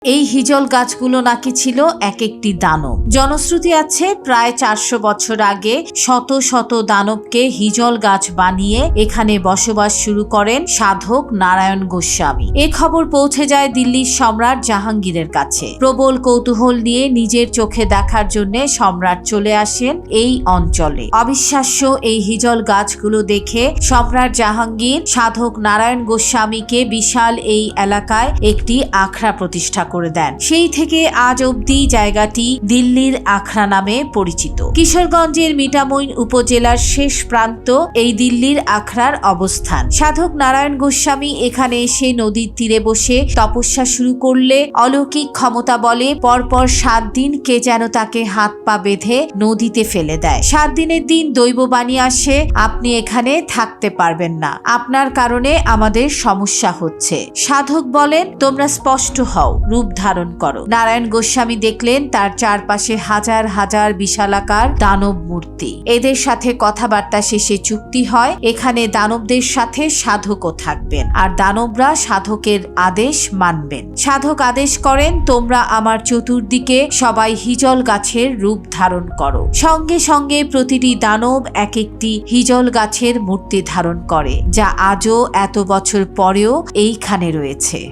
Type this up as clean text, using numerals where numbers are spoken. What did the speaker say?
এই হিজল গাছগুলো নাকি ছিল এক একটি দানব। জনশ্রুতি আছে প্রায় 400 বছর আগে শত শত দানবকে হিজল গাছ বানিয়ে এখানে বসবাস শুরু করেন সাধক নারায়ণ গোস্বামী। এ খবর পৌঁছে যায় দিল্লির সম্রাট জাহাঙ্গীরের কাছে। প্রবল কৌতূহল নিয়ে নিজের চোখে দেখার জন্য সম্রাট চলে আসেন এই অঞ্চলে। অবিশ্বাস্য এই হিজল গাছগুলো দেখে সম্রাট জাহাঙ্গীর সাধক নারায়ণ গোস্বামীকে বিশাল এই এলাকায় একটি আখড়া প্রতিষ্ঠা করে দেন। সেই থেকে আজ অবধি জায়গাটি দিল্লির আখড়া নামে পরিচিত। কিশোরগঞ্জের মিঠামইন উপজেলার শেষ প্রান্ত এই দিল্লির আখড়ার অবস্থান। সাধক নারায়ণ গোস্বামী এখানে এসে নদীর তীরে বসে তপস্যা শুরু করলে অলৌকিক ক্ষমতা বলে পরপর 7 দিন কে যেন তাকে হাত পা বেঁধে নদীতে ফেলে দেয়। 7 দিনের দিন দৈববাণী আসে, আপনি এখানে থাকতে পারবেন না, আপনার কারণে আমাদের সমস্যা হচ্ছে। সাধক বলেন, তোমরা স্পষ্ট হও, রূপ ধারণ করো। নারায়ণ গোস্বামী দেখলেন তার চারপাশে হাজার হাজার বিশালাকার দানব মূর্তি। এদের সাথে কথাবার্তা শেষে চুক্তি হয়, এখানে দানবদের সাথে সাধকও থাকবেন আর দানবরা সাধকের আদেশ মানবেন। সাধক আদেশ করেন, তোমরা আমার চতুর্দিকে সবাই হিজল গাছের রূপ ধারণ করো। সঙ্গে সঙ্গে প্রতিটি দানব এক একটি হিজল গাছের মূর্তি ধারণ করে, যা আজও এত বছর পরেও এইখানে রয়েছে।